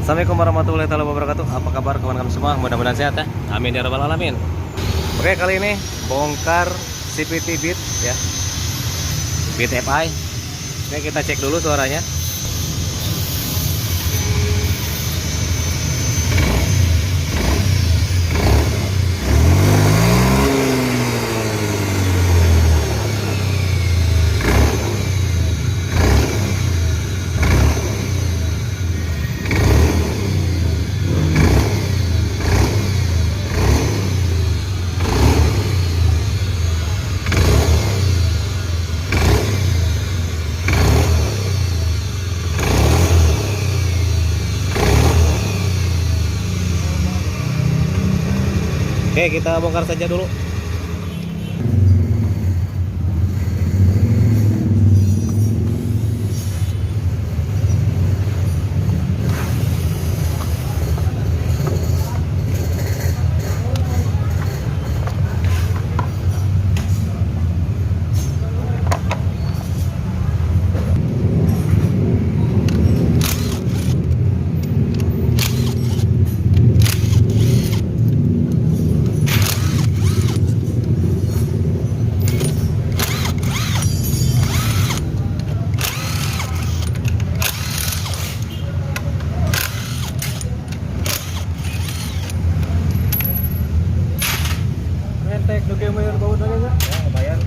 Assalamualaikum warahmatullahi wabarakatuh. Apa kabar kawan-kawan semua? Mudah-mudahan sehat ya. Amin ya rabbal alamin. Oke, kali ini bongkar CVT Beat ya. Beat FI. Oke, kita cek dulu suaranya. Oke, kita bongkar saja dulu. Rentek nu bayar baut lagi enggak? Ya, bayar.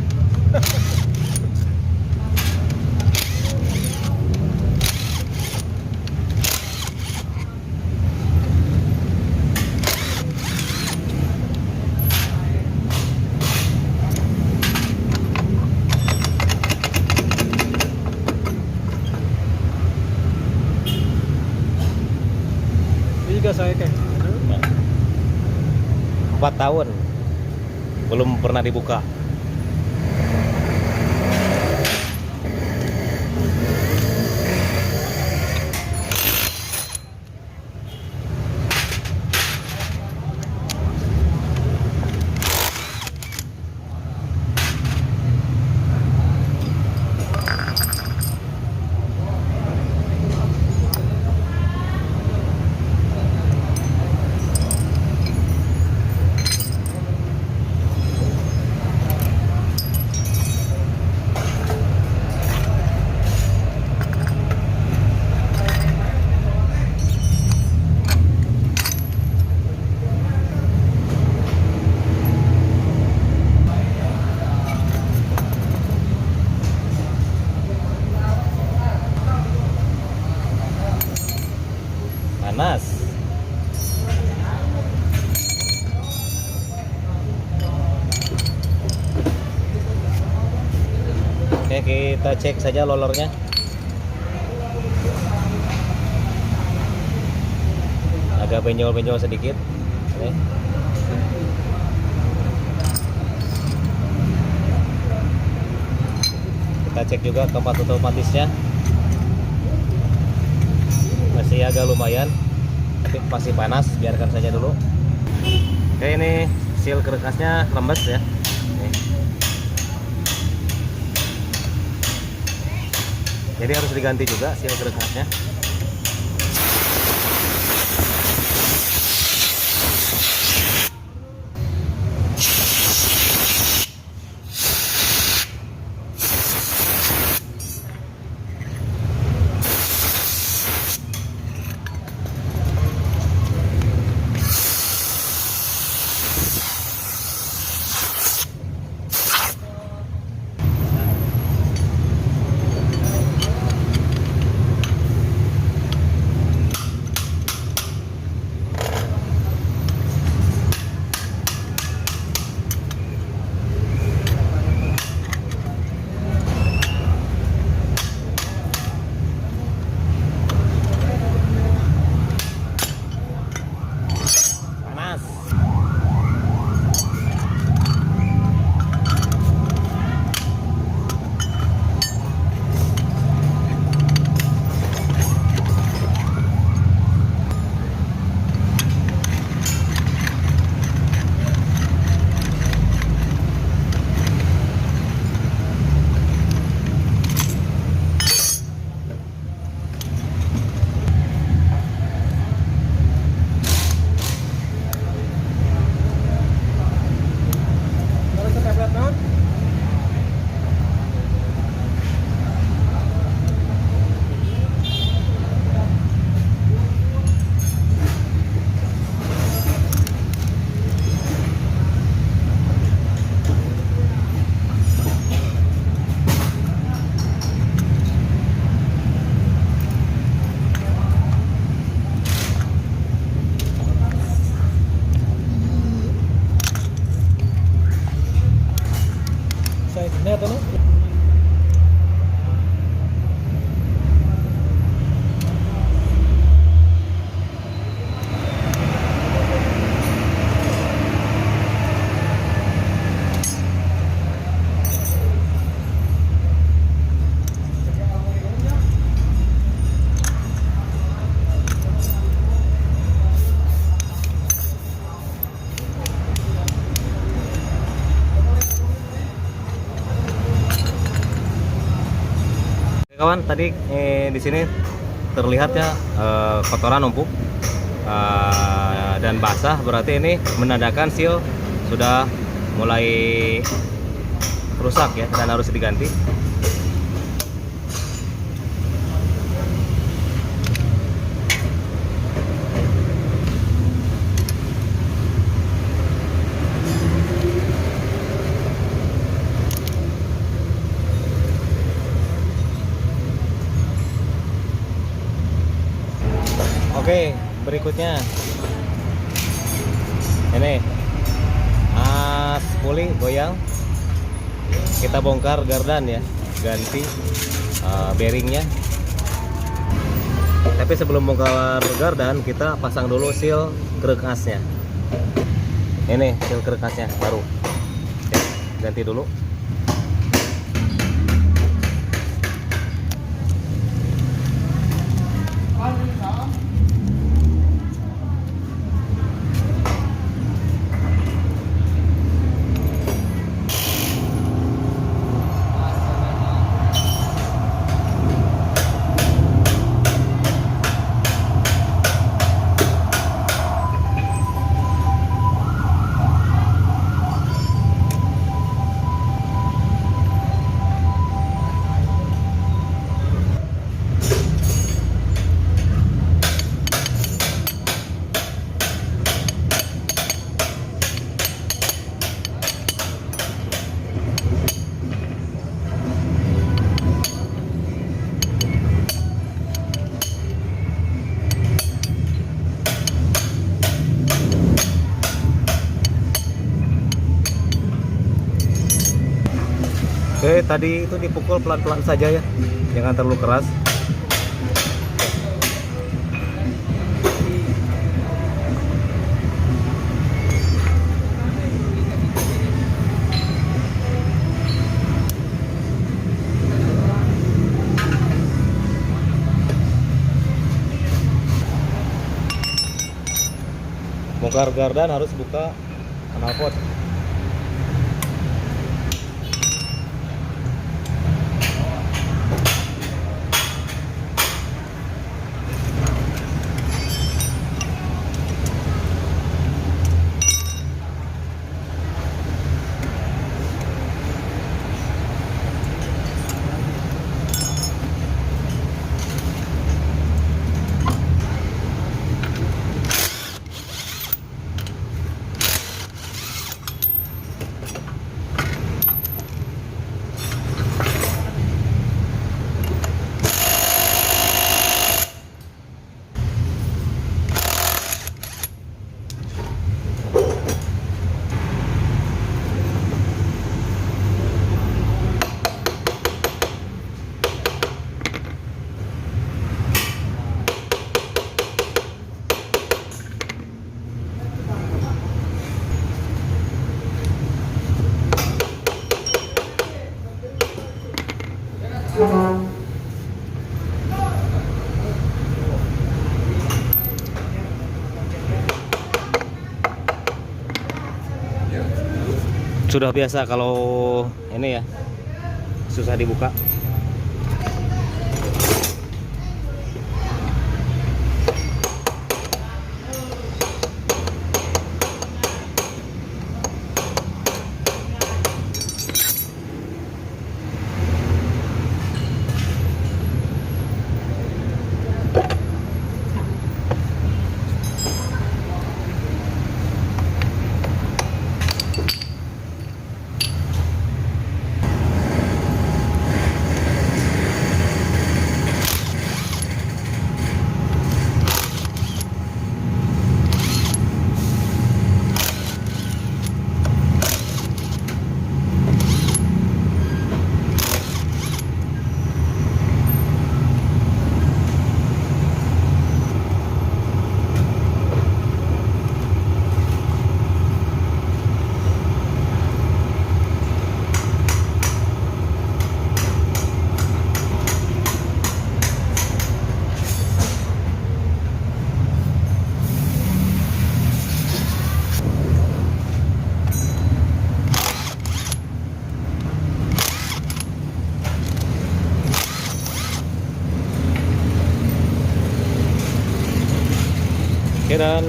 Tiga saya teh. 4 tahun belum pernah dibuka. Panas. Oke, kita cek saja lolornya. Agak benjol-benjol sedikit. Oke. Kita cek juga keempat otomatisnya. Masih agak lumayan, tapi masih panas, biarkan saja dulu. Oke, ini seal kerekasnya lembes ya. Oke. Jadi harus diganti juga seal kerekasnya. kawan, tadi di sini terlihat ya kotoran numpuk dan basah, berarti ini menandakan seal sudah mulai rusak ya dan harus diganti. Oke, berikutnya ini puli goyang, kita bongkar gardan ya, ganti bearingnya. Tapi sebelum bongkar gardan, kita pasang dulu seal krek asnya. Ini seal krek asnya baru. Oke, ganti dulu. Oke, tadi itu dipukul pelan-pelan saja ya, jangan terlalu keras. Bongkar gardan harus buka knalpot. Sudah biasa kalau ini ya, susah dibuka. Oke, dan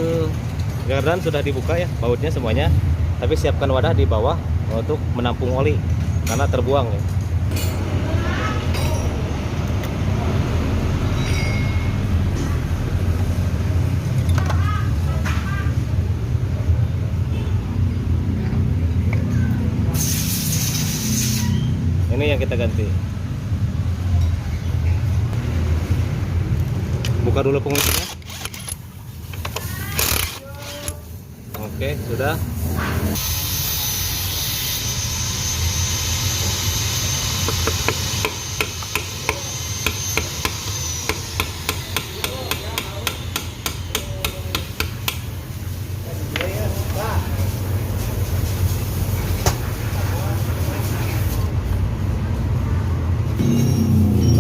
gardan sudah dibuka ya, bautnya semuanya. Tapi siapkan wadah di bawah untuk menampung oli karena terbuang ya. Ini yang kita ganti. Buka dulu penguncinya. Oke, sudah.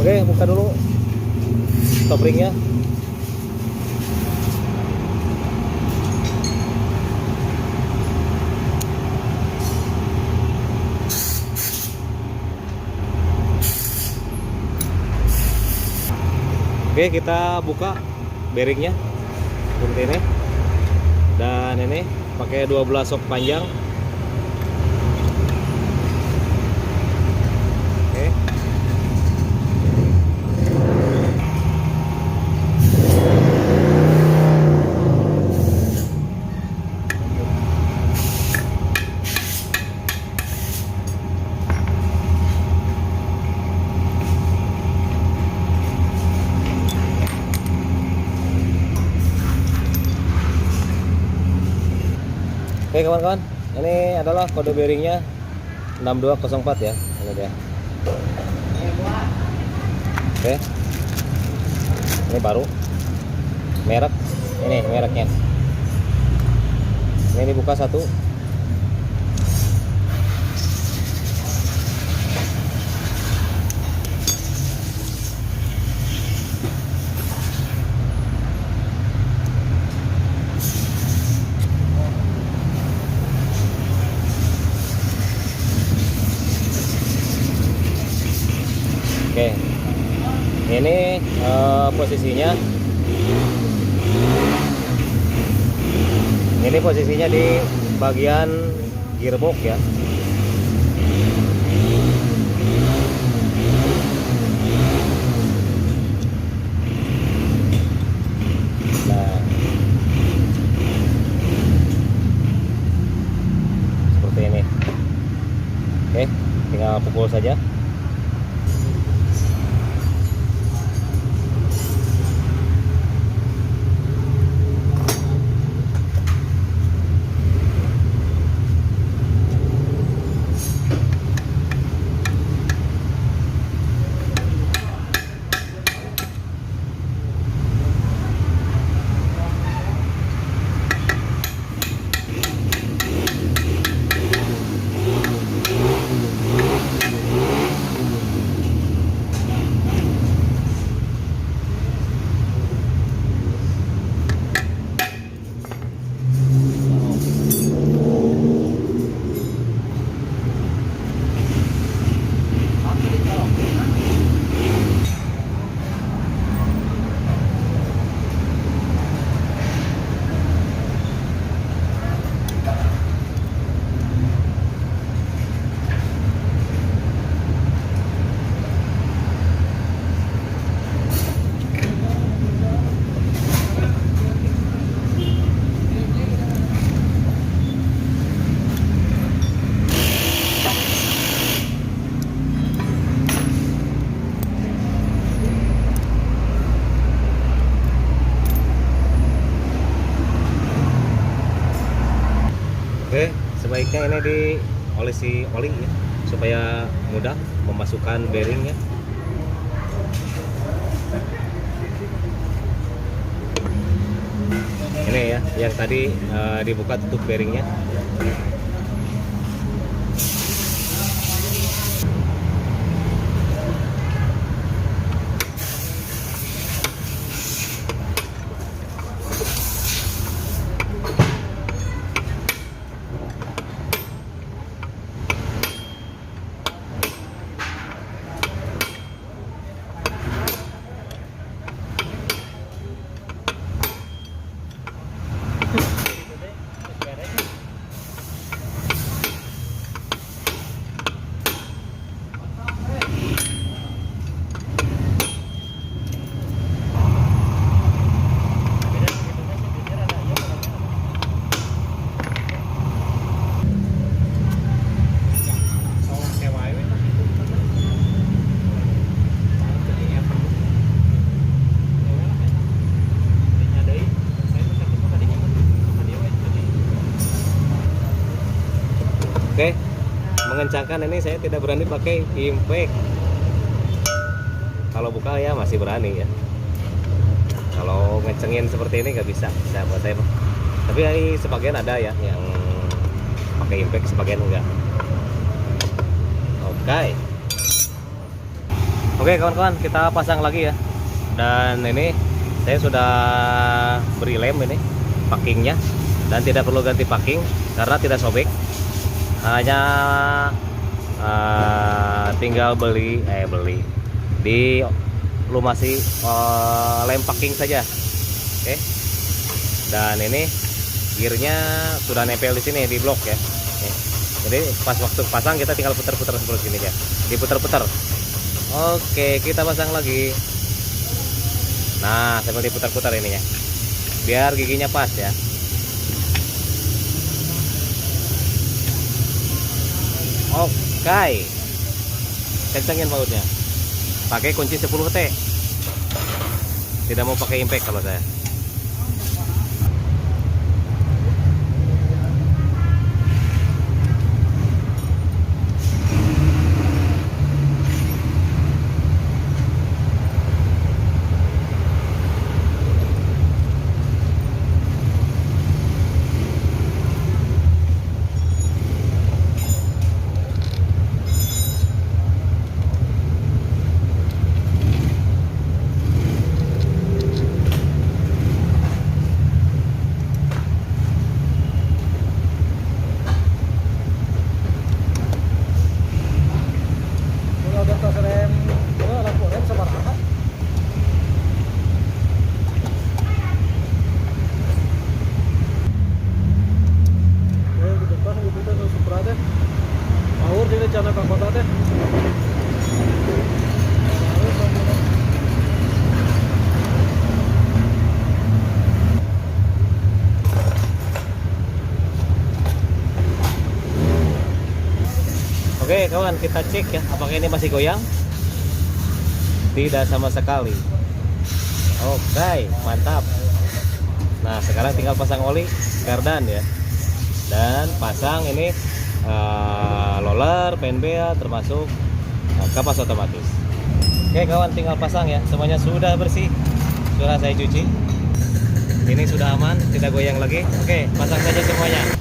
Oke, buka dulu stop ringnya. Oke, kita buka bearingnya seperti ini, dan ini pakai 12 sok panjang. Oke. Oke kawan-kawan, ini adalah kode bearingnya 6204 ya, ini dia. Oke, ini baru, merek, ini mereknya. Ini dibuka satu. Oke, ini posisinya. Ini posisinya di bagian gearbox ya. Nah, seperti ini. Oke, tinggal pukul saja. Oke, sebaiknya ini diolesi oli ya, supaya mudah memasukkan bearingnya. Ini ya, yang tadi dibuka tutup bearingnya. Oke, mengencangkan ini saya tidak berani pakai impact. Kalau buka ya masih berani ya. Kalau ngecengin seperti ini nggak bisa, buat saya. Tapi sebagian ada ya yang pakai impact, sebagian enggak. Oke kawan-kawan, kita pasang lagi ya. Dan ini saya sudah beri lem ini packingnya, dan tidak perlu ganti packing karena tidak sobek. Hanya tinggal beli di lumasi lem packing saja. Oke. Dan ini gearnya sudah nempel di sini di blok ya. Oke. Jadi pas waktu pasang kita tinggal putar-putar seperti ini ya, diputar-putar. Oke, kita pasang lagi. Nah, seperti putar-putar ininya, biar giginya pas ya. Oke, kencengin bautnya. Pakai kunci 10T. Tidak mau pakai impact kalau saya. Kalau ada tas rem, lampu rem sama rata. Di depan itu tuh Supra deh. Power sini channel Kang Kota deh. Oke kawan, kita cek ya, apakah ini masih goyang? Tidak sama sekali. Oke, mantap. Nah sekarang tinggal pasang oli kardan ya, dan pasang ini roller, penbea, termasuk kapas otomatis. Oke kawan, tinggal pasang ya, semuanya sudah bersih, sudah saya cuci. Ini sudah aman, tidak goyang lagi. Oke, pasang saja semuanya.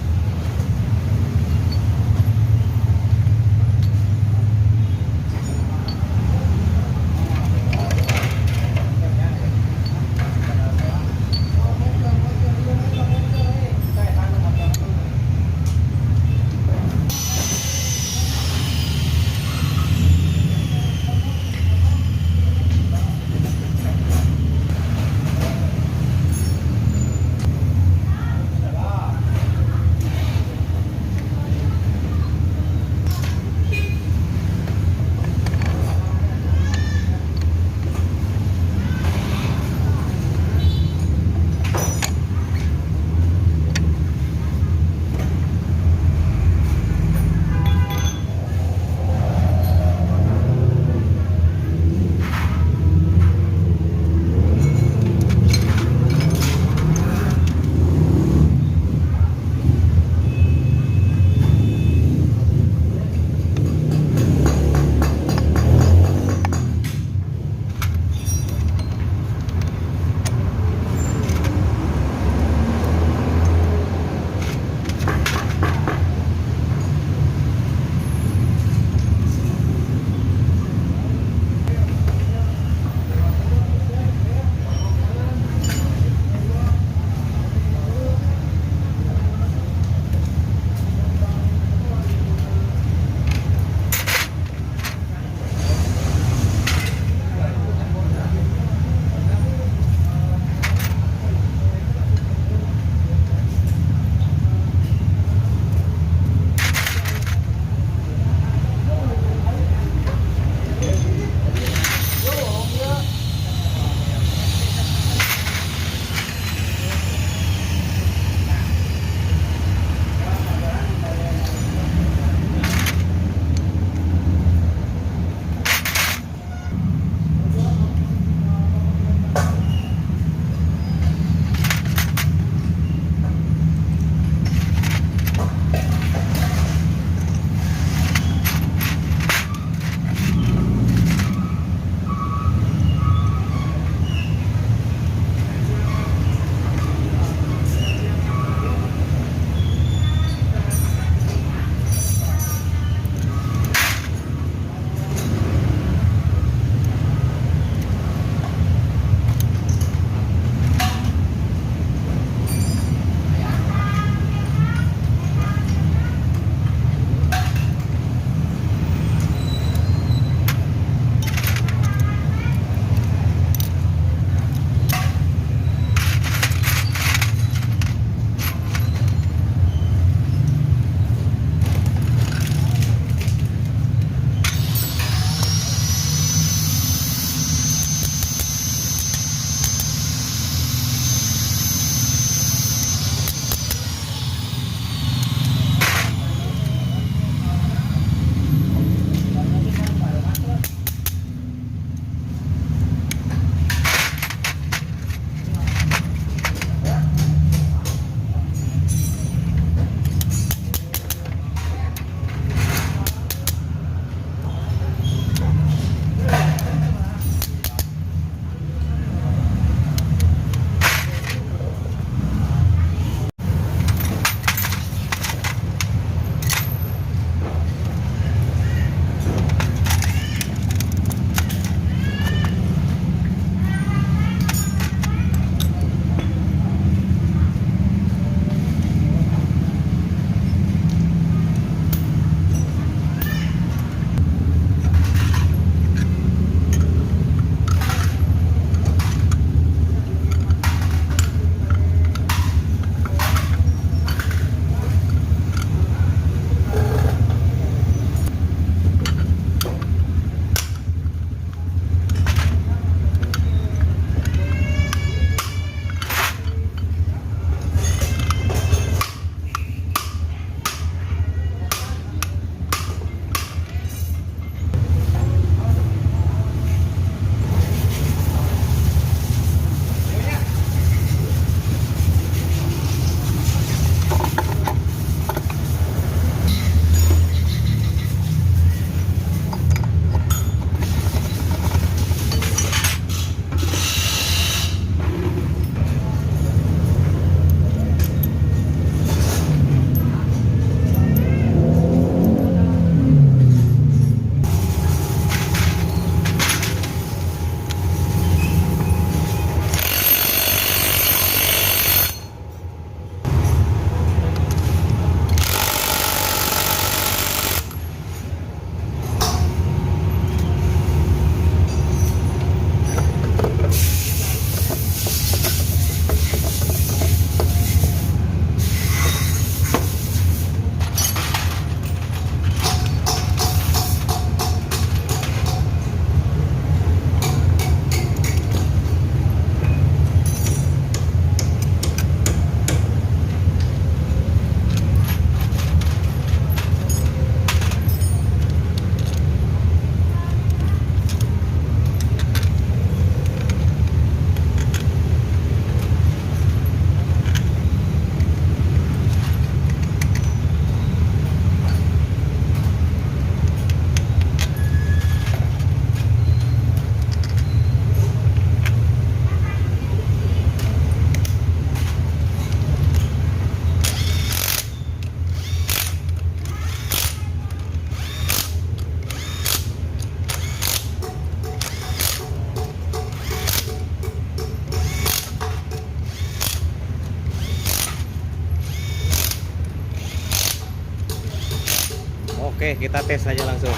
Oke, kita tes aja langsung.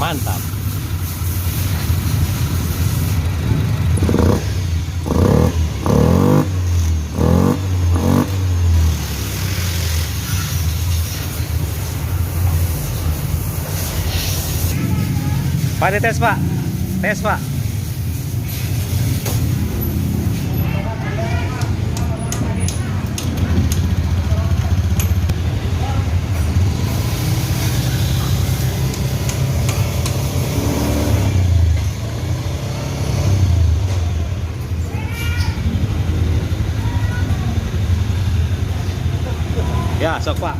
Mantap. Pak, dites Pak. Tes Pak. Ya, sok Pak.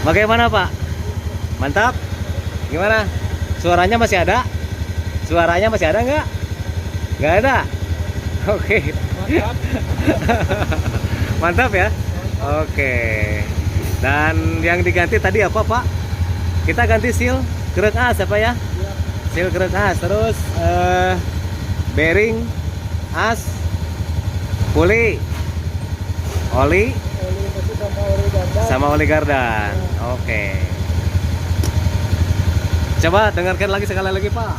Bagaimana Pak? Mantap? Gimana? Suaranya masih ada? Suaranya masih ada nggak? Nggak ada? Oke. Mantap. Mantap ya? Oke. Dan yang diganti tadi apa Pak? Kita ganti seal kerek as apa ya? Iya. Seal kerek as. Terus bearing, as, puli, oli, Oli mesin sama oli ganda. sama oli gardan. Oke. Coba dengarkan lagi sekali lagi Pak.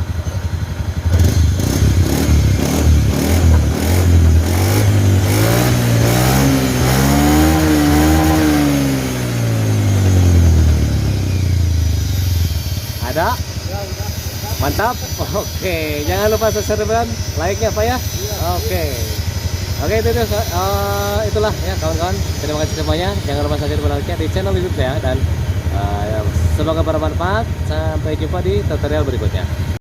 Ada? Ya, udah. Mantap. Oke. Jangan lupa subscribe, like-nya Pak ya. Iya. Oke. Oke, itulah ya kawan-kawan. Terima kasih semuanya. Jangan lupa subscribe di channel YouTube saya dan semoga bermanfaat. Sampai jumpa di tutorial berikutnya.